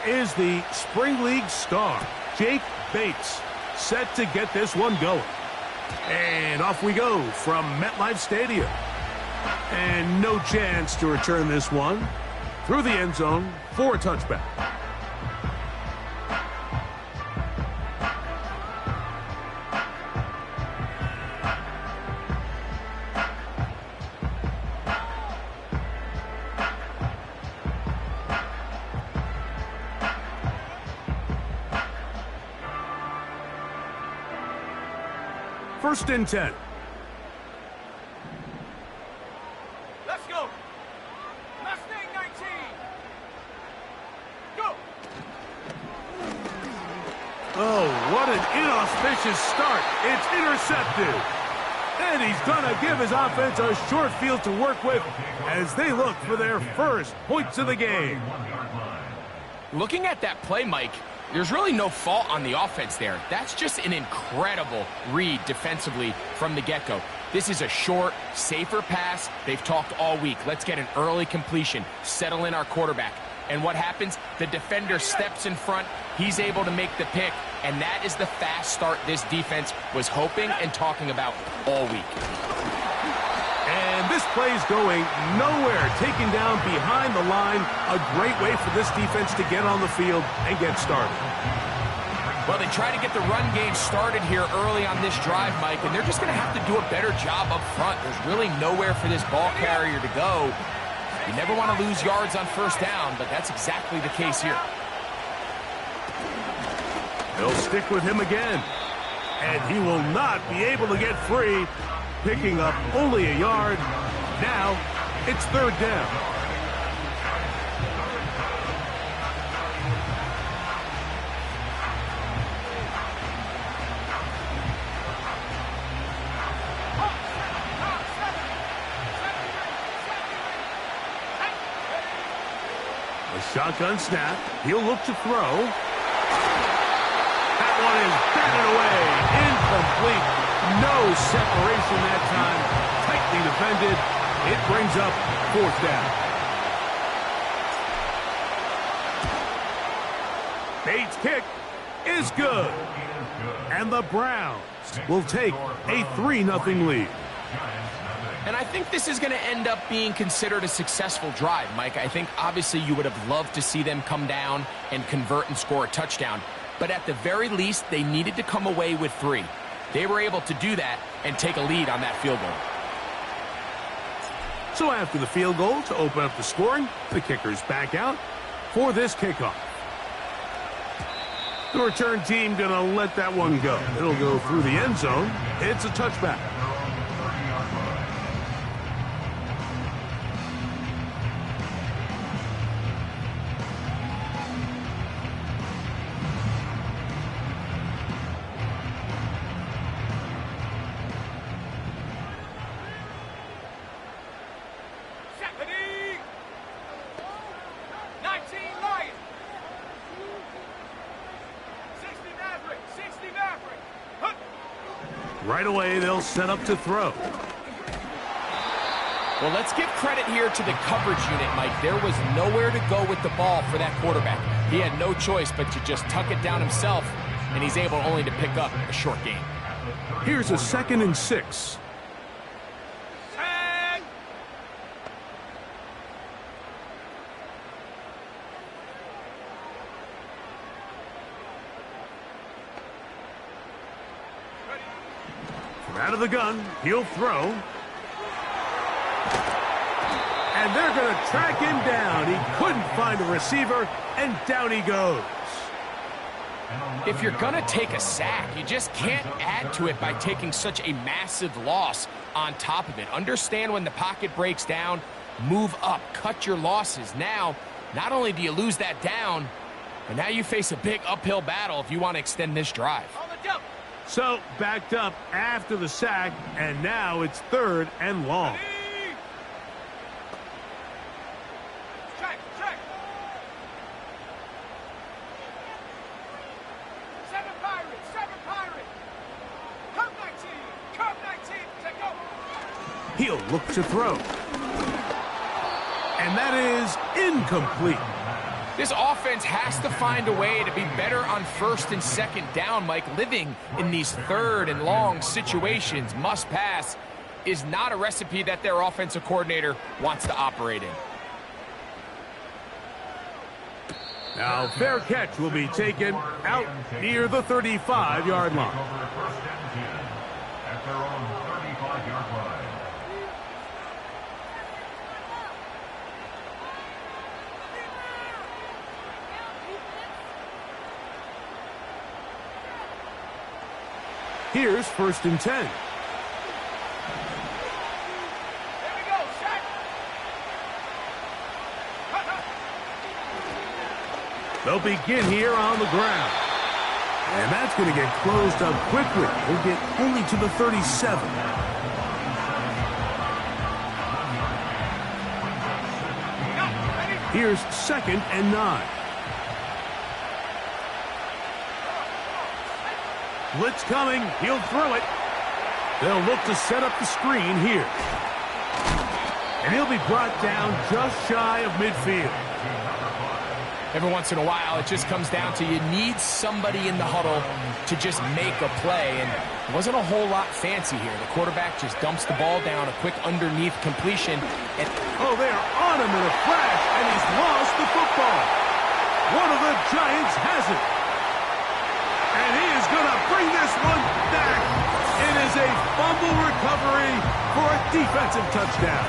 is the Spring League star, Jake Bates, set to get this one going. And off we go from MetLife Stadium. And no chance to return this one through the end zone for a touchback. First and 10. Let's go. Mustang 19. Go. Oh, what an inauspicious start. It's intercepted. And he's going to give his offense a short field to work with as they look for their first points of the game. Looking at that play, Mike, there's really no fault on the offense there. That's just an incredible read defensively from the get-go. This is a short, safer pass. They've talked all week. Let's get an early completion, settle in our quarterback. And what happens? The defender steps in front. He's able to make the pick. And that is the fast start this defense was hoping and talking about all week. And this play's going nowhere. Taken down behind the line. A great way for this defense to get on the field and get started. Well, they try to get the run game started here early on this drive, Mike, and they're just going to have to do a better job up front. There's really nowhere for this ball carrier to go. You never want to lose yards on first down, but that's exactly the case here. They'll stick with him again. And he will not be able to get free. Picking up only a yard. Now, it's third down. A shotgun snap. He'll look to throw. That one is batted away. Incomplete. No separation that time. Tightly defended. It brings up fourth down. Bates' kick is good. And the Browns will take a 3-0 lead. And I think this is going to end up being considered a successful drive, Mike. I think obviously you would have loved to see them come down and convert and score a touchdown. But at the very least, they needed to come away with 3. They were able to do that and take a lead on that field goal. So after the field goal to open up the scoring, the kicker's back out for this kickoff. The return team going to let that one go. It'll go through the end zone. It's a touchback. Right away, they'll set up to throw. Well, let's give credit here to the coverage unit, Mike. There was nowhere to go with the ball for that quarterback. He had no choice but to just tuck it down himself, and he's able only to pick up a short gain. Here's a 2nd and 6. Out of the gun, he'll throw. And they're going to track him down. He couldn't find a receiver, and down he goes. If you're going to take a sack, you just can't add to it by taking such a massive loss on top of it. Understand when the pocket breaks down, move up, cut your losses. Now, not only do you lose that down, but now you face a big uphill battle if you want to extend this drive. So, backed up after the sack, and now it's 3rd and long. Check. 7 Pirates. Come 19, take go. He'll look to throw. And that is incomplete. This offense has to find a way to be better on first and second down, Mike. Living in these third and long situations, must pass, is not a recipe that their offensive coordinator wants to operate in. Now, fair catch will be taken out near the 35-yard line. At their own 35-yard line. Here's 1st and 10. There we go, set. They'll begin here on the ground. And that's going to get closed up quickly. They'll get only to the 37. Here's 2nd and 9. Blitz coming. He'll throw it. They'll look to set up the screen here. And he'll be brought down just shy of midfield. Every once in a while, it just comes down to you need somebody in the huddle to just make a play, and it wasn't a whole lot fancy here. The quarterback just dumps the ball down, a quick underneath completion. And oh, they are on him in a flash, and he's lost the football. One of the Giants has it. And he is going to bring this one back. It is a fumble recovery for a defensive touchdown.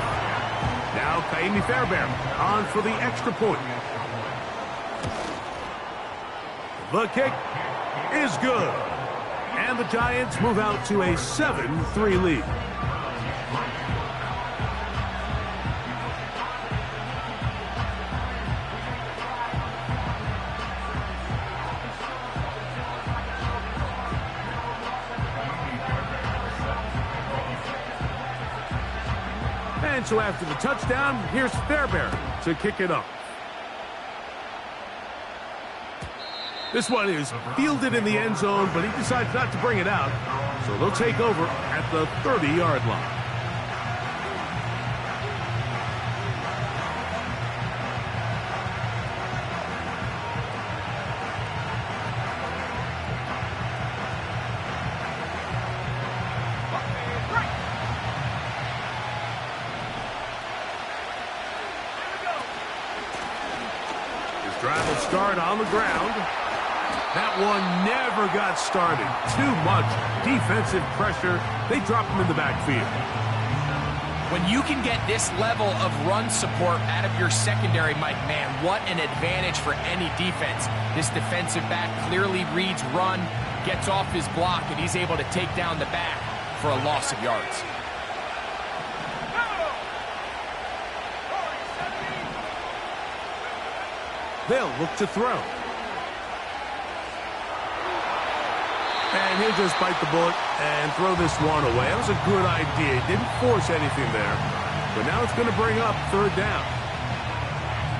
Now, Kaimi Fairbairn on for the extra point. The kick is good. And the Giants move out to a 7-3 lead. And so after the touchdown, here's Fairbairn to kick it up. This one is fielded in the end zone, but he decides not to bring it out. So they'll take over at the 30-yard line. His drive will start on the ground. That one never got started. Too much defensive pressure. They drop him in the backfield. When you can get this level of run support out of your secondary, Mike, man, what an advantage for any defense. This defensive back clearly reads run, gets off his block, and he's able to take down the back for a loss of yards. They'll look to throw. And he'll just bite the bullet and throw this one away. That was a good idea. He didn't force anything there. But now it's going to bring up 3rd down.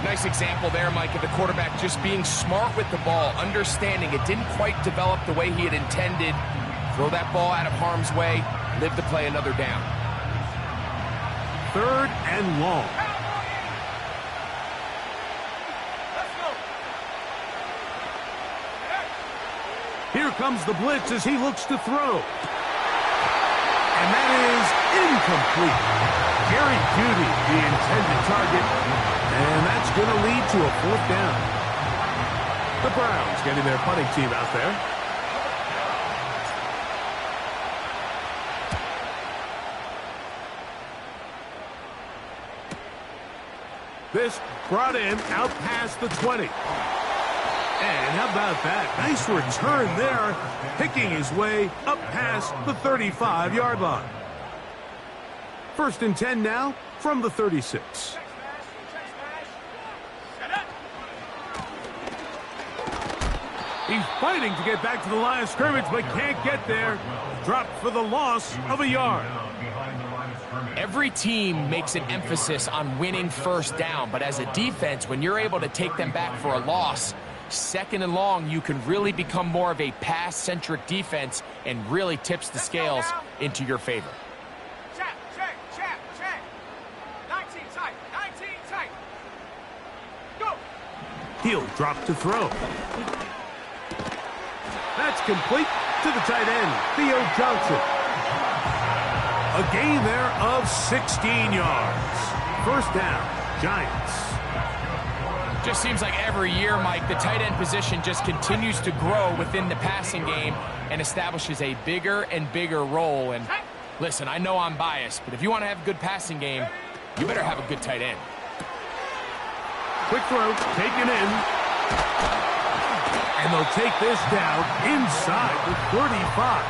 Nice example there, Mike, of the quarterback just being smart with the ball, understanding it didn't quite develop the way he had intended. Throw that ball out of harm's way, live to play another down. 3rd and long. Here comes the blitz as he looks to throw. And that is incomplete. Jerry Jeudy, the intended target. And that's going to lead to a 4th down. The Browns getting their punting team out there. This brought in out past the 20. And how about that? Nice return there, picking his way up past the 35-yard line. 1st and 10 now from the 36. He's fighting to get back to the line of scrimmage, but can't get there. Dropped for the loss of a yard. Every team makes an emphasis on winning first down, but as a defense, when you're able to take them back for a loss, 2nd and long, you can really become more of a pass-centric defense and really tips the scales into your favor. Check. 19 tight. Go. He'll drop to throw. That's complete to the tight end, Theo Johnson. A gain there of 16 yards. First down, Giants. Just seems like every year, Mike, the tight end position just continues to grow within the passing game and establishes a bigger and bigger role. And listen, I know I'm biased, but if you want to have a good passing game, you better have a good tight end. Quick throw, taken in. And they'll take this down inside the 35.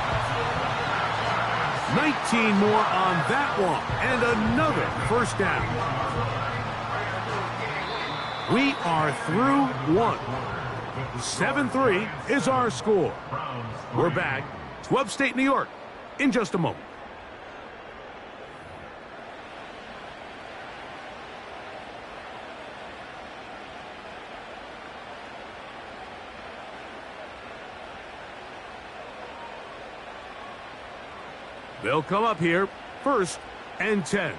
19 more on that one, and another first down. We are through one. 7-3 is our score. We're back to upstate New York in just a moment. They'll come up here, 1st and 10.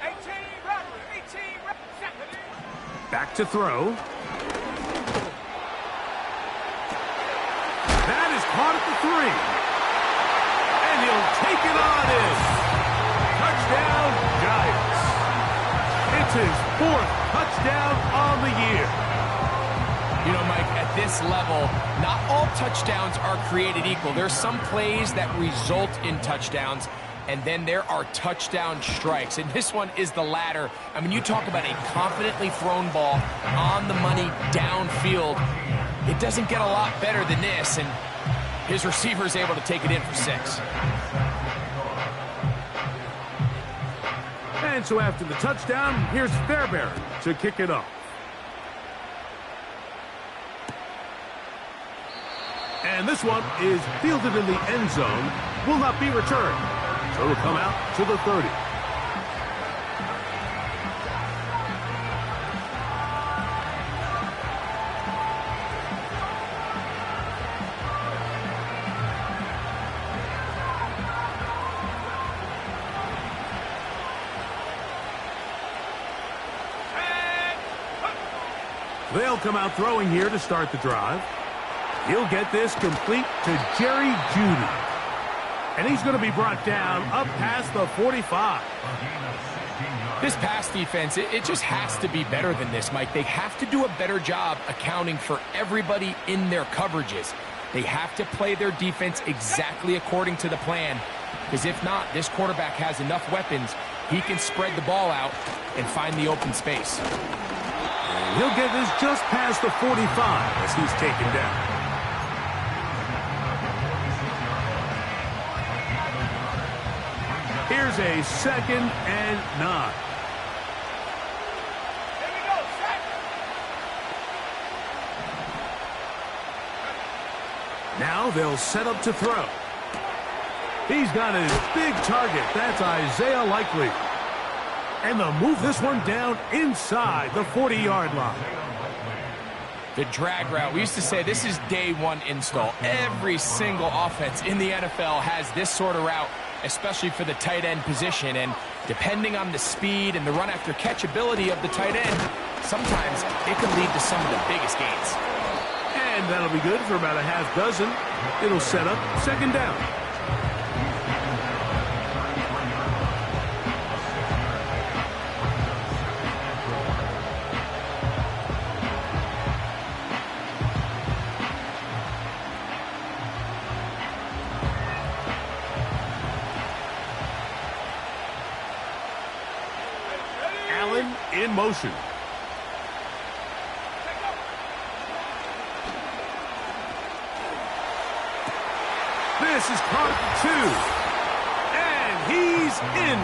18, Back to throw. That is caught at the 3. And he'll take it on in. Touchdown, Giants. It's his 4th touchdown on the year. You know, Mike, at this level, not all touchdowns are created equal. There's some plays that result in touchdowns, and then there are touchdown strikes. And this one is the latter. I mean, you talk about a confidently thrown ball on the money downfield. It doesn't get a lot better than this, and his receiver is able to take it in for 6. And so after the touchdown, here's Fairbairn to kick it off. And this one is fielded in the end zone, will not be returned. So it'll come out to the 30. They'll come out throwing here to start the drive. He'll get this complete to Jerry Jeudy. And he's going to be brought down up past the 45. This pass defense, it just has to be better than this, Mike. They have to do a better job accounting for everybody in their coverages. They have to play their defense exactly according to the plan, because if not, this quarterback has enough weapons. He can spread the ball out and find the open space. And he'll get this just past the 45 as he's taken down. Here's a 2nd and 9. Here we go, set. Now they'll set up to throw. He's got his big target. That's Isaiah Likely. And they'll move this one down inside the 40-yard line. The drag route, we used to say this is day one install. Every single offense in the NFL has this sort of route, especially for the tight end position. And depending on the speed and the run after catch ability of the tight end, sometimes it can lead to some of the biggest gains. And that'll be good for about a half dozen. It'll set up 2nd down. In motion. This is caught at 2. And he's in.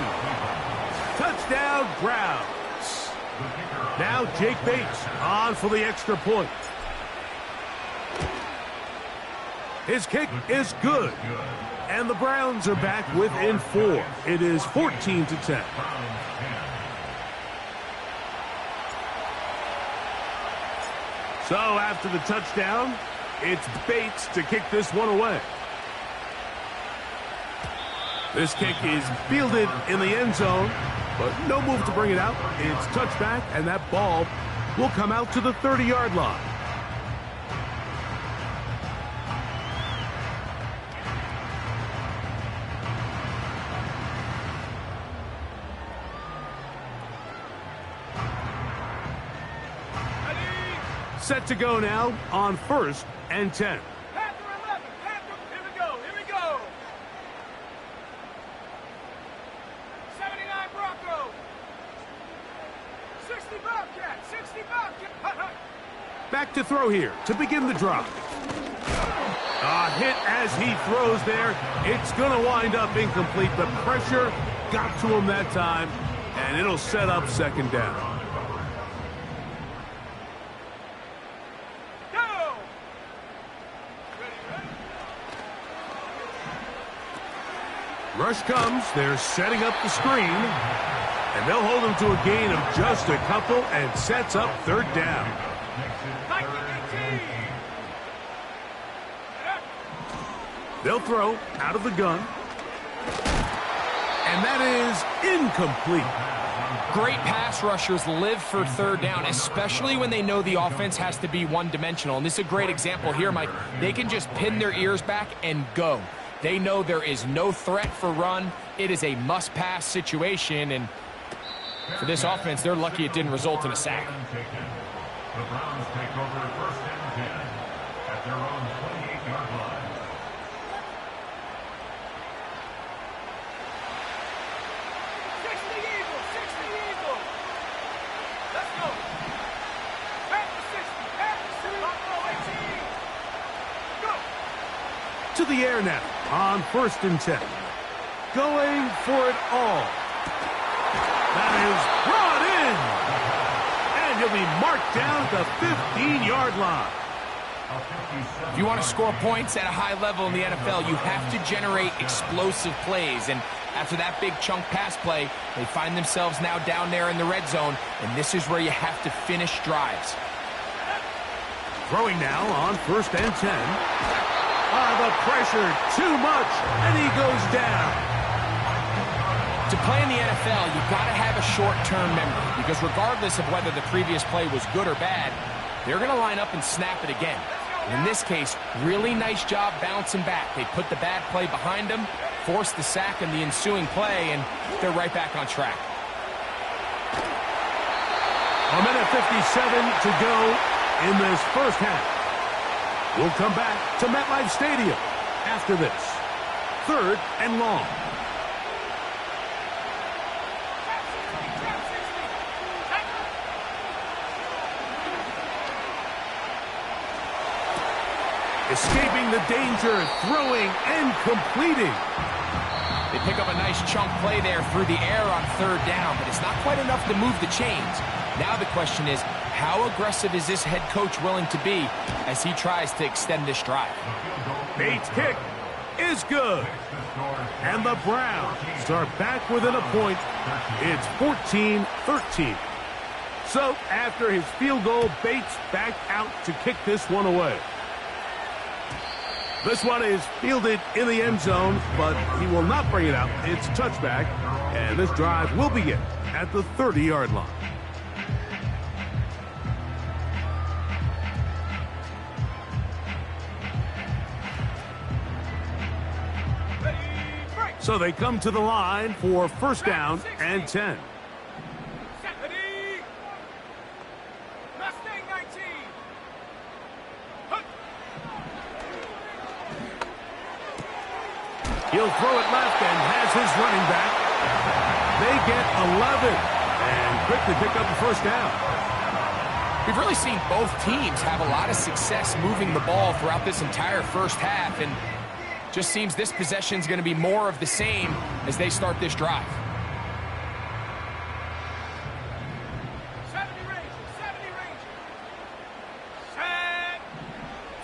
Touchdown, Browns. Now Jake Bates on for the extra point. His kick is good. And the Browns are back within 4. It is 14-10. So after the touchdown, it's Bates to kick this one away. This kick is fielded in the end zone, but no move to bring it out. It's touchback, and that ball will come out to the 30-yard line. Set to go now on 1st and 10. Panther 11. Panther. Here we go. Here we go. 79 Bronco. 60 Bobcat. 60 Bobcat. Back to throw here to begin the drive. A hit as he throws there. It's going to wind up incomplete. The pressure got to him that time, and it'll set up 2nd down. Rush comes, they're setting up the screen, and they'll hold him to a gain of just a couple and sets up 3rd down. They'll throw out of the gun, and that is incomplete. Great pass rushers live for 3rd down, especially when they know the offense has to be one-dimensional. And this is a great example here, Mike. They can just pin their ears back and go. They know there is no threat for run. It is a must-pass situation, and for this offense, they're lucky it didn't result in a sack. The Browns take over 1st and 10 at their own 28-yard line. To the air now on 1st and 10. Going for it all. That is brought in. And he'll be marked down at the 15-yard line. If you want to score points at a high level in the NFL, you have to generate explosive plays. And after that big chunk pass play, they find themselves now down there in the red zone. And this is where you have to finish drives. Throwing now on 1st and 10. The pressure, too much, and he goes down. To play in the NFL, you've got to have a short-term memory, because regardless of whether the previous play was good or bad, they're going to line up and snap it again. And in this case, really nice job bouncing back. They put the bad play behind them, forced the sack in the ensuing play, and they're right back on track. A minute 57 to go in this 1st half. We'll come back to MetLife Stadium after this. 3rd and long. Escaping the danger, throwing and completing. They pick up a nice chunk play there through the air on 3rd down, but it's not quite enough to move the chains. Now the question is, how aggressive is this head coach willing to be as he tries to extend this drive? Bates' kick is good. And the Browns are back within a point. It's 14-13. So after his field goal, Bates back out to kick this one away. This one is fielded in the end zone, but he will not bring it out. It's touchback, and this drive will begin at the 30-yard line. So they come to the line for 1st down and 10. He'll throw it left and has his running back. They get 11 and quickly pick up the 1st down. We've really seen both teams have a lot of success moving the ball throughout this entire 1st half, and just seems this possession is going to be more of the same as they start this drive. 70 Rangers. Set.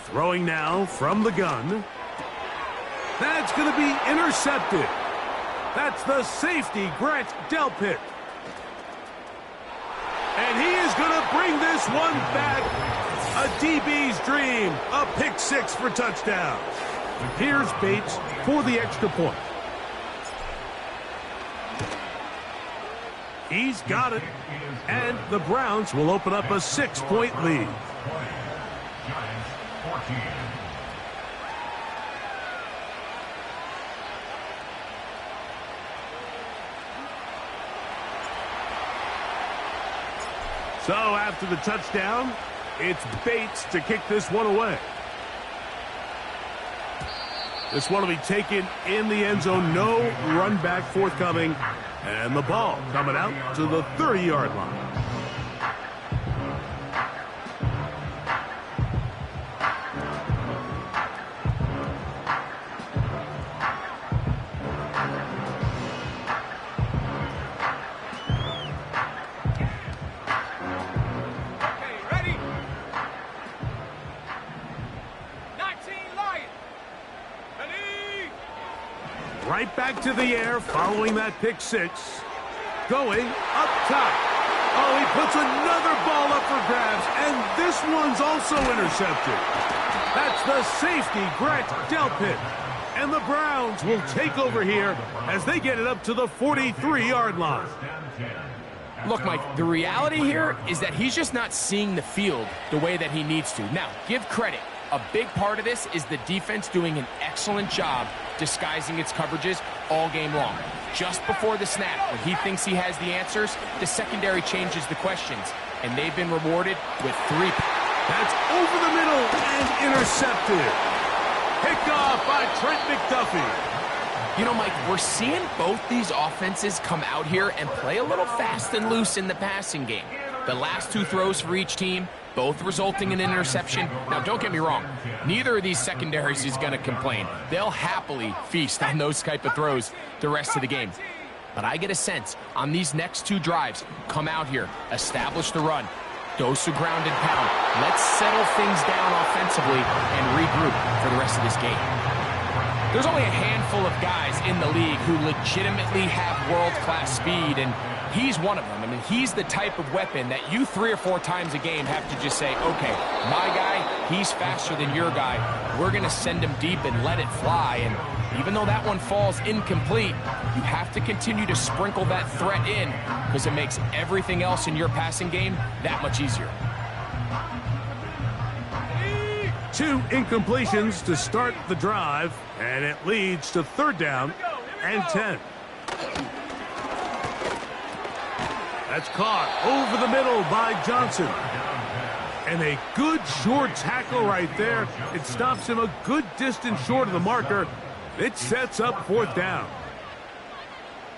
Throwing now from the gun. That's going to be intercepted. That's the safety, Grant Delpit. And he is going to bring this one back. A DB's dream. A pick 6 for touchdown. Here's Bates for the extra point. He's got it. And the Browns will open up a 6-point lead. Giants 14. So after the touchdown, it's Bates to kick this one away. This one will be taken in the end zone. No run back forthcoming. And the ball coming out to the 30-yard line. Right back to the air following that pick six. Going up top. Oh, he puts another ball up for grabs, and this one's also intercepted. That's the safety, Grant Delpit. And the Browns will take over here as they get it up to the 43-yard line. Look, Mike, the reality here is that he's just not seeing the field the way that he needs to. Now, give credit. A big part of this is the defense doing an excellent job disguising its coverages all game long. Just before the snap, when he thinks he has the answers, the secondary changes the questions, and they've been rewarded with 3. That's over the middle and intercepted. Picked off by Trent McDuffie. You know, Mike, we're seeing both these offenses come out here and play a little fast and loose in the passing game. The last 2 throws for each team, both resulting in an interception. Now, don't get me wrong. Neither of these secondaries is going to complain. They'll happily feast on those type of throws the rest of the game. But I get a sense on these next 2 drives, come out here, establish the run, dose of ground and pound. Let's settle things down offensively and regroup for the rest of this game. There's only a handful of guys in the league who legitimately have world-class speed, and he's one of them. I mean, he's the type of weapon that you 3 or 4 times a game have to just say, okay, my guy, he's faster than your guy. We're going to send him deep and let it fly. And even though that one falls incomplete, you have to continue to sprinkle that threat in because it makes everything else in your passing game that much easier. 2 incompletions to start the drive, and it leads to 3rd down and 10. That's caught over the middle by Johnson. And a good short tackle right there. It stops him a good distance short of the marker. It sets up 4th down.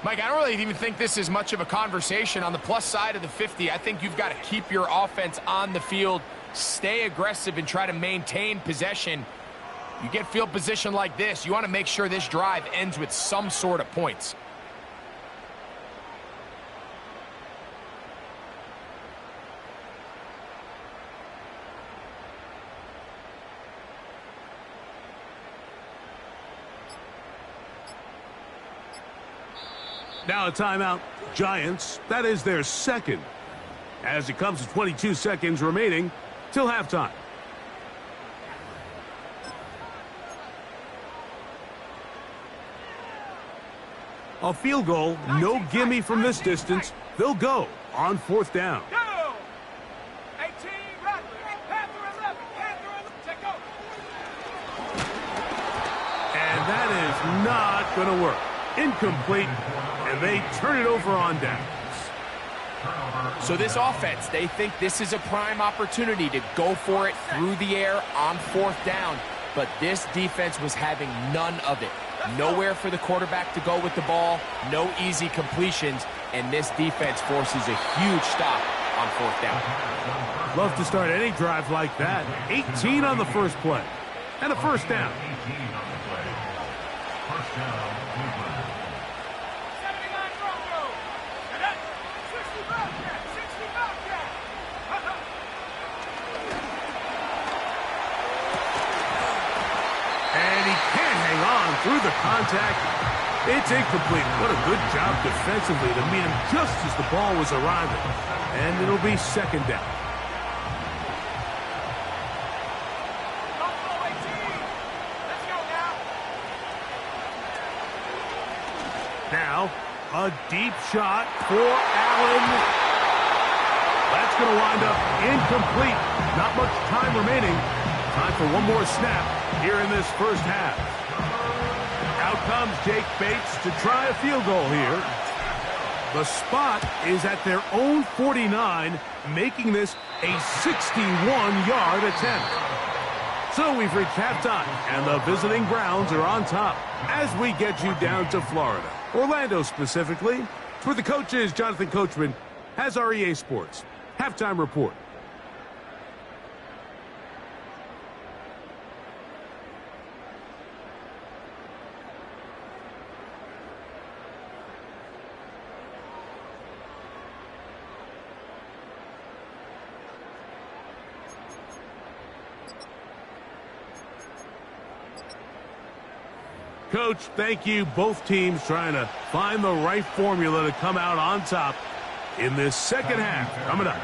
Mike, I don't really even think this is much of a conversation. On the plus side of the 50, I think you've got to keep your offense on the field, stay aggressive, and try to maintain possession. You get field position like this, you want to make sure this drive ends with some sort of points. Now a timeout. Giants, that is their 2nd. As it comes to 22 seconds remaining till halftime. A field goal, no gimme from this distance. They'll go on 4th down. Go! 18, right. Panther 11, Panther 11, take go. And that is not going to work. Incomplete, and they turn it over on downs. So this offense, they think this is a prime opportunity to go for it through the air on 4th down, but this defense was having none of it. Nowhere for the quarterback to go with the ball, no easy completions, and this defense forces a huge stop on 4th down. Love to start any drive like that. 18 on the first play, and a 1st down. 79 Broncos. And that's 60 Bobcat, 60 Bobcat. And he can't hang on through the contact. It's incomplete. What a good job defensively to meet him just as the ball was arriving. And it'll be 2nd down. Buffalo 18. Let's go now. Now, A deep shot for Allen. That's going to wind up incomplete. Not much time remaining. Time for one more snap here in this first half. Out comes Jake Bates to try a field goal here. The spot is at their own 49, making this a 61-yard attempt. So we've reached halftime, and the visiting Browns are on top as we get you down to Florida. Orlando specifically, where the coach is Jonathan Coachman, has our EA Sports Halftime Report. Coach, thank you. Both teams trying to find the right formula to come out on top in this second half. Coming up.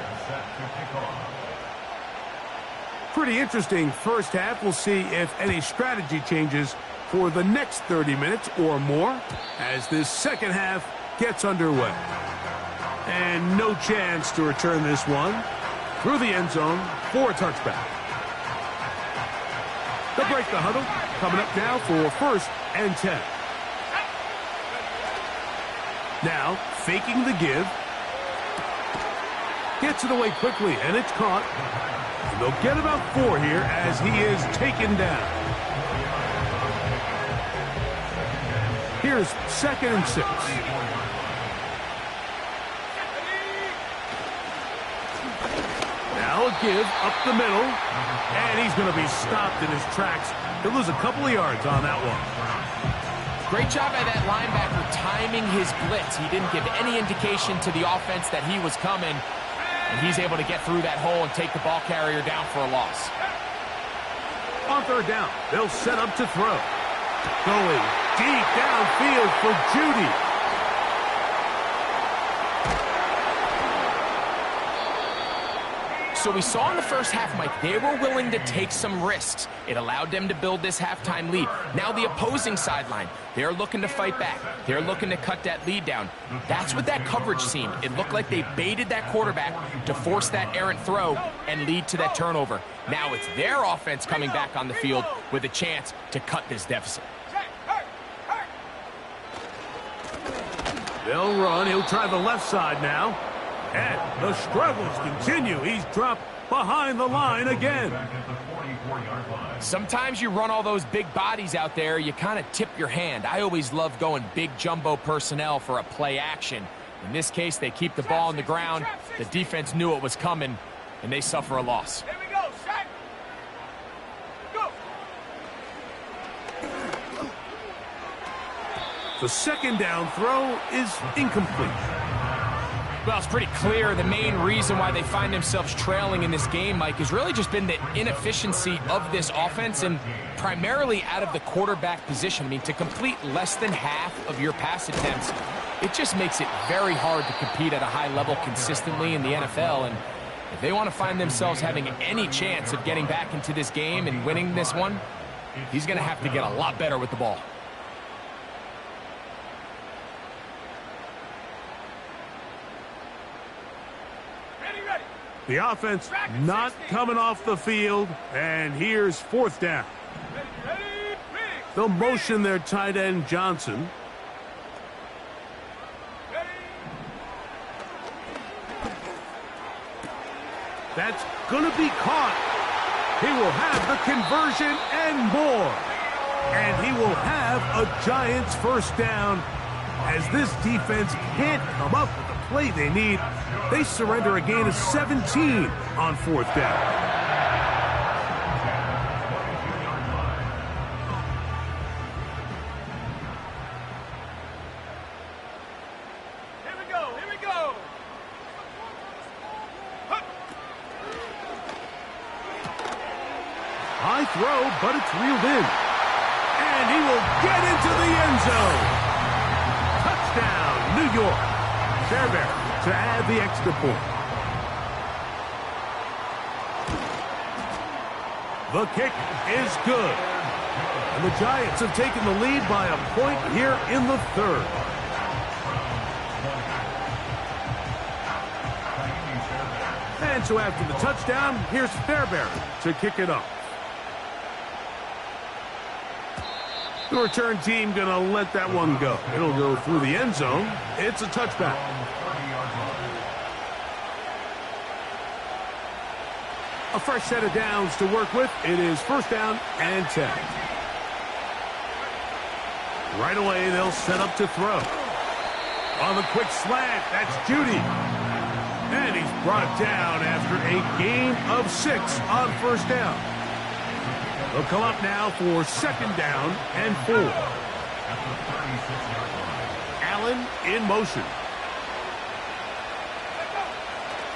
Pretty interesting first half. We'll see if any strategy changes for the next 30 minutes or more as this second half gets underway. And no chance to return this one through the end zone for a touchback. They'll break the huddle. Coming up now for first and 10. Now, faking the give. Gets it away quickly, and it's caught. And they'll get about 4 here as he is taken down. Here's second and 6. Now a give up the middle. And he's going to be stopped in his tracks. He'll lose a couple of yards on that one. Great job by that linebacker timing his blitz. He didn't give any indication to the offense that he was coming. And he's able to get through that hole and take the ball carrier down for a loss. On third down, they'll set up to throw. Going deep downfield for Judy. So we saw in the first half, Mike, they were willing to take some risks. It allowed them to build this halftime lead. Now the opposing sideline, they're looking to fight back. They're looking to cut that lead down. That's what that coverage seemed. It looked like they baited that quarterback to force that errant throw and lead to that turnover. Now it's their offense coming back on the field with a chance to cut this deficit. They'll run. He'll try the left side now. And the struggles continue. He's dropped behind the line again. Sometimes you run all those big bodies out there, you kind of tip your hand. I always love going big jumbo personnel for a play action. In this case, they keep the ball on the ground. The defense knew it was coming, and they suffer a loss. Here we go, Shaq. Go. The second down throw is incomplete. Well, it's pretty clear the main reason why they find themselves trailing in this game, Mike, has really just been the inefficiency of this offense and primarily out of the quarterback position. I mean, to complete less than half of your pass attempts, it just makes it very hard to compete at a high level consistently in the NFL. And if they want to find themselves having any chance of getting back into this game and winning this one, he's going to have to get a lot better with the ball. The offense not coming off the field, and here's fourth down. They'll motion their tight end, Johnson. That's going to be caught. He will have the conversion and more. And he will have a Giants first down as this defense can't come up with the play they need. They surrender a gain of 17 on fourth down. Here we go, here we go. High throw, but it's reeled in. And he will get into the end zone. Touchdown, New York. Fairbairn to add the extra point. The kick is good. And the Giants have taken the lead by a point here in the third. And so after the touchdown, here's Fairbairn to kick it off. The return team going to let that one go. It'll go through the end zone. It's a touchback. A fresh set of downs to work with. It is first down and 10. Right away, they'll set up to throw. On the quick slant, that's Judy. And he's brought down after a gain of 6 on first down. They'll come up now for second down and 4. Allen in motion.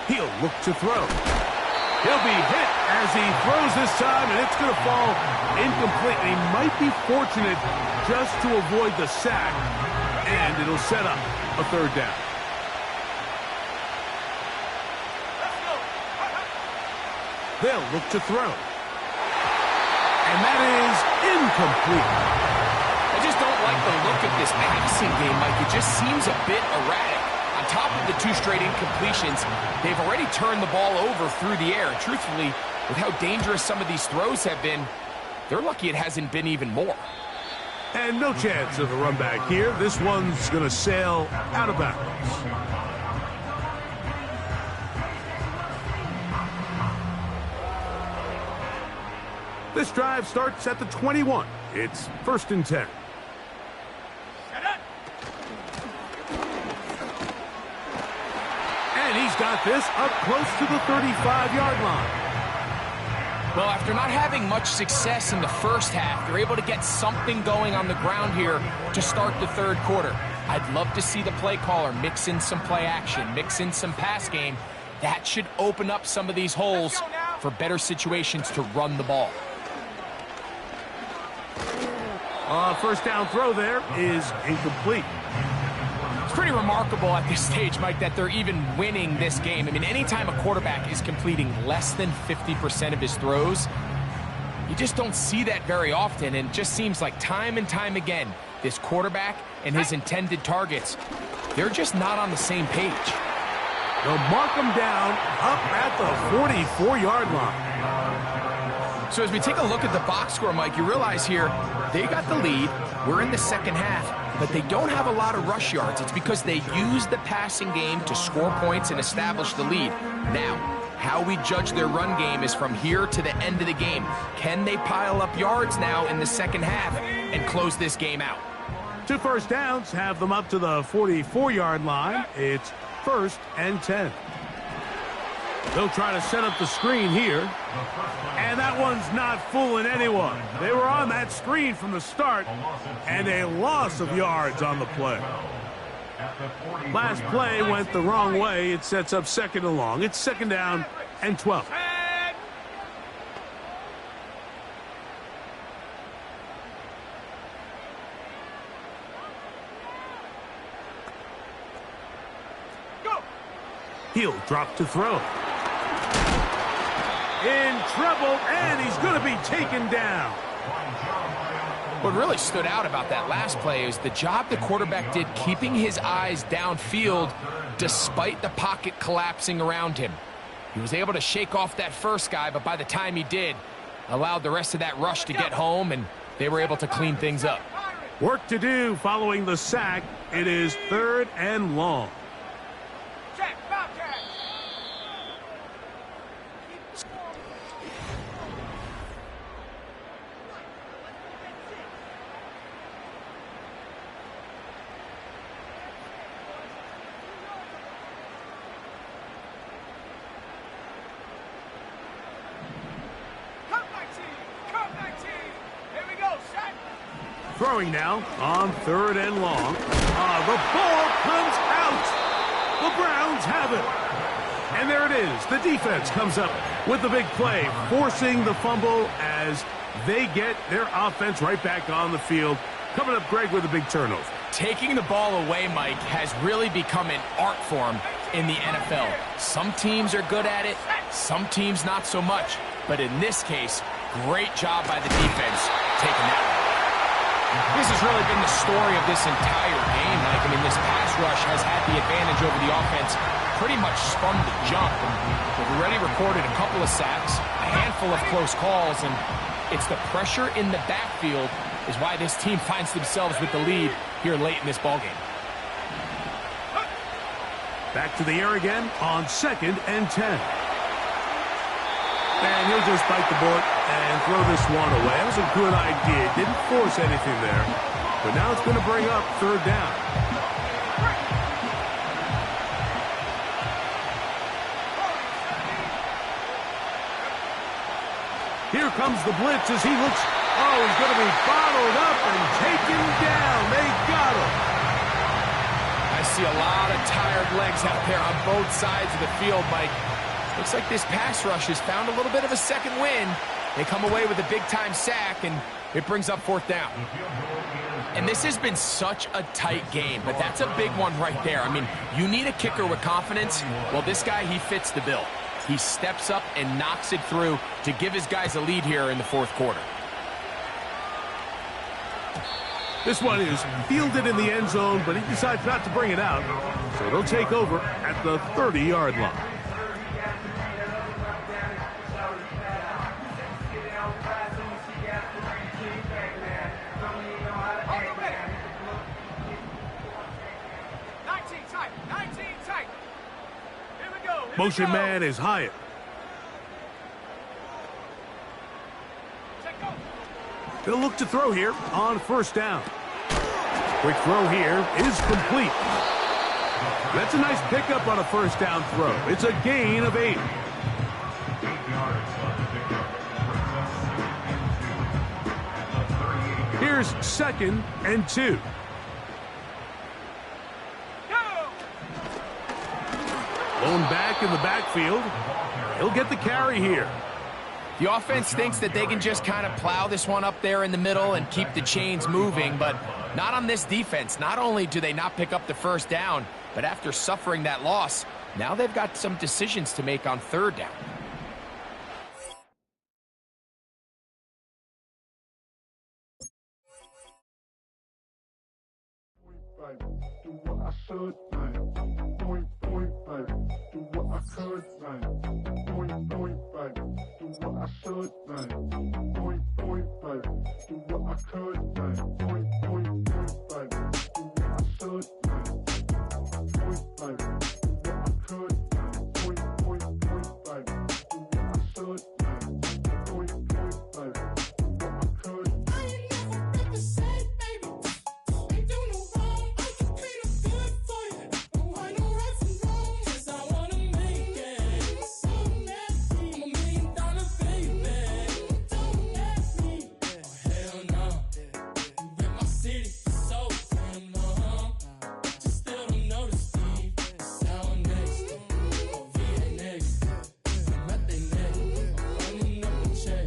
He'll look to throw. He'll be hit as he throws this time, and it's going to fall incomplete. And he might be fortunate just to avoid the sack, and it'll set up a third down. They'll look to throw. And that is incomplete. I just don't like the look of this passing game, Mike. It just seems a bit erratic. On top of the 2 straight incompletions, they've already turned the ball over through the air. Truthfully, with how dangerous some of these throws have been, they're lucky it hasn't been even more. And no chance of a run back here. This one's going to sail out of bounds. This drive starts at the 21. It's first and 10. And he's got this up close to the 35-yard line. Well, after not having much success in the first half, they're able to get something going on the ground here to start the third quarter. I'd love to see the play caller mix in some play action, mix in some pass game. That should open up some of these holes for better situations to run the ball. First down throw there is incomplete. It's pretty remarkable at this stage, Mike, that they're even winning this game. I mean, anytime a quarterback is completing less than 50% of his throws, you just don't see that very often. And it just seems like time and time again, this quarterback and his intended targets, they're just not on the same page. They'll mark them down up at the 44-yard line. So as we take a look at the box score, Mike, you realize here they got the lead. We're in the second half, but they don't have a lot of rush yards. It's because they use the passing game to score points and establish the lead. Now, how we judge their run game is from here to the end of the game. Can they pile up yards now in the second half and close this game out? 2 first downs have them up to the 44-yard line. It's first and 10. They'll try to set up the screen here. And that one's not fooling anyone. They were on that screen from the start, and a loss of yards on the play. Last play went the wrong way. It sets up second and long. It's second down and 12. He'll drop to throw. In trouble, and he's going to be taken down. What really stood out about that last play is the job the quarterback did keeping his eyes downfield despite the pocket collapsing around him. He was able to shake off that first guy, but by the time he did, allowed the rest of that rush to get home, and they were able to clean things up. Work to do following the sack. It is third and long. Throwing now on third and long. The ball comes out. The Browns have it. And there it is. The defense comes up with the big play, forcing the fumble as they get their offense right back on the field. Coming up, Greg, with a big turnover. Taking the ball away, Mike, has really become an art form in the NFL. Some teams are good at it, some teams not so much. But in this case, great job by the defense taking that one. This has really been the story of this entire game, Mike. I mean, this pass rush has had the advantage over the offense pretty much from the jump. And they've already recorded a couple of sacks, a handful of close calls, and it's the pressure in the backfield is why this team finds themselves with the lead here late in this ballgame. Back to the air again on 2nd and 10. And he'll just bite the bullet and throw this one away. That was a good idea. Didn't force anything there. But now it's going to bring up 3rd down. Here comes the blitz as he looks. Oh, he's going to be bottled up and taken down. They got him. I see a lot of tired legs out there on both sides of the field, Mike. Looks like this pass rush has found a little bit of a second wind. They come away with a big-time sack, and it brings up 4th down. And this has been such a tight game, but that's a big one right there. I mean, you need a kicker with confidence. Well, this guy, he fits the bill. He steps up and knocks it through to give his guys a lead here in the 4th quarter. This one is fielded in the end zone, but he decides not to bring it out. So they'll take over at the 30-yard line. Motion man is Hyatt. They'll look to throw here on 1st down. Quick throw here is complete. That's a nice pickup on a 1st down throw. It's a gain of 8. Here's 2nd and 2. Blown back in the backfield. He'll get the carry here. The offense thinks that they can just kind of plow this one up there in the middle and keep the chains moving, but not on this defense. Not only do they not pick up the 1st down, but after suffering that loss, now they've got some decisions to make on 3rd down. Do what I should, man. Point, baby. Do what I could, man. Point, baby. Do what I should, man. Point, baby. Do what I could, man. Point, baby. Do what I should, man. Point, baby. Do what I could, man. Point, baby. Do what I should, man. Point, baby. Do what I could. I ain't never represent, baby. Ain't do no wrong. I can plead a good for you. Oh, I know right from wrong. 'Cause I wanna make it. So nasty. I'm $1 million baby. Don't ask me. Oh, hell no. You rip my city so damn long. But you still don't notice me. Sound next. Oh, VA next. I'm at they neck. I'm running up the check.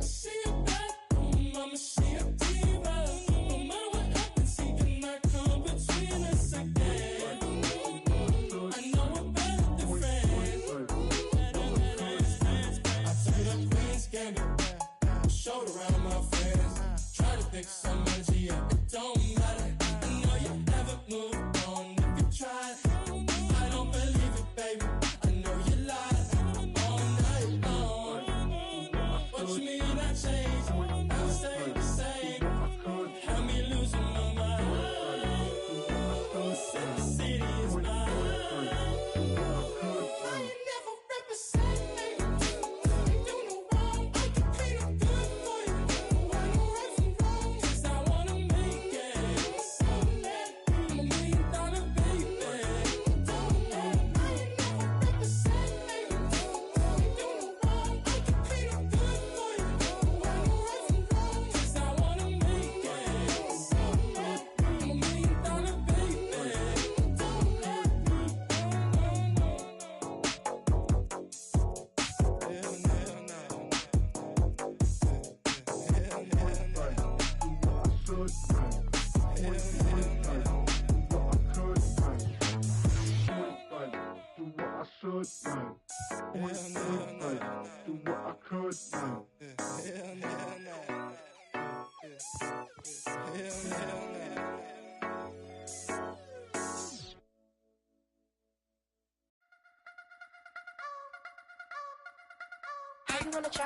See you back home, I'ma see a diva. No matter what happens, he cannot come between us again. I know we're better than friends. I turned up Queen's Gambit, showed around my friends. Tried to pick some energy up, it don't matter. I know you never moved on if you tried. I don't believe it, baby. I know you lied all night long. What you mean I changed? I stay the same. Had me losing my mind. Said the city is mine. I ain't never represent, baby. Ain't do no wrong. I can plead a good for you. Oh, I know right from wrong. 'Cause I wanna make it. So nasty. I'm $1 million baby. Don't let me. I ain't never represent, baby. Ain't do no wrong. I can plead a good for you. Oh, I know right from wrong. 'Cause I wanna make it. So nasty. I'm $1 million baby. Don't let me. Do what I could, man.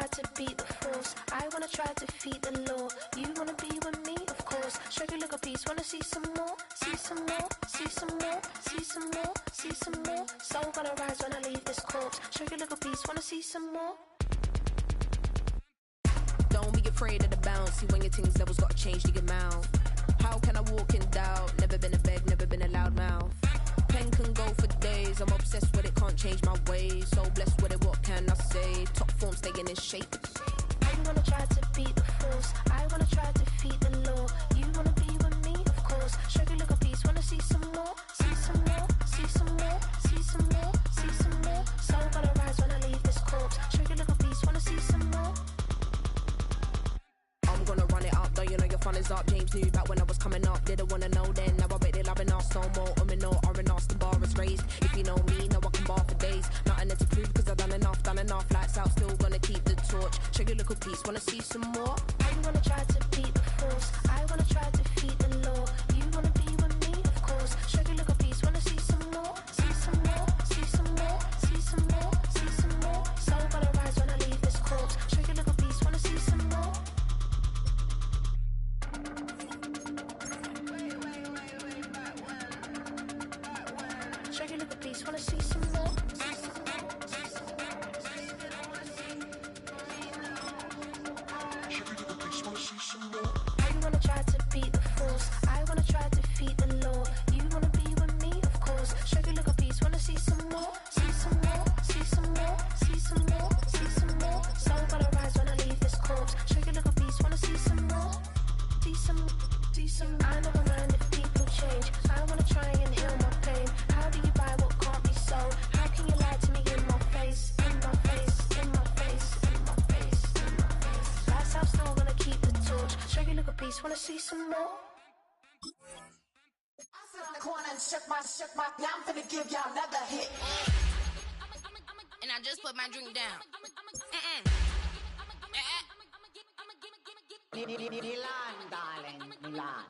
try to beat the force. I wanna try to defeat the law. You wanna be with me, of course. Show you a little piece, wanna see some more? See some more, see some more, see some more, see some more. Soul gonna rise when I leave this corpse. Show you a little piece, wanna see some more? Don't be afraid of the bounce. See when your things levels gotta change to your mouth. How can I walk in doubt? Never been a beg, never been a loud mouth. Pen can go for days. I'm obsessed with it, can't change my ways. So blessed with it, what can I say? Top form staying in shape. You wanna try to beat the force. I wanna try to defeat the law. You wanna be with me, of course. Show you a little piece, wanna see some more? See some more, see some more, see some more, see some more. Soul gonna rise when I leave this corpse. Show you a little piece, wanna see some more? I'm gonna run it up, though you know your fun is up. James knew back when I was coming up, didn't wanna know then. Now I bet they're loving us no more. No R&R, the bar is raised. If you know me, now I can bar for days. Nothing there to prove, cause I've done enough. Lights out, still gonna keep the torch. Show you a little piece, wanna see some more? You wanna try to beat the force. I wanna try to defeat the law. You wanna be with me, of course. Show you a little piece, wanna see some more? See some more, see some more, see some more, see some more. Soul gonna rise when I leave this corpse. Show you a little piece, wanna see some more? Show you a little piece, wanna see some more? You wanna try to beat the force. I wanna try to defeat the law. You wanna be with me, of course. Show you a little piece, wanna see some more? See some more, see some more, see some more, see some more. Soul gonna rise when I leave this corpse. Show you a little piece, wanna see some more? See some, see some. I never mind if people change. I wanna try and heal my pain. How do you buy what can't be sold? How can you lie to me in my face? In my face, in my face, in my face, in my face. Lights out, still gonna keep the torch. Show you a little piece, wanna see some more? I sit on the corner and shook my, yeah, I'm finna give y'all another hit. And I just put my drink down. Milan, darling, Milan.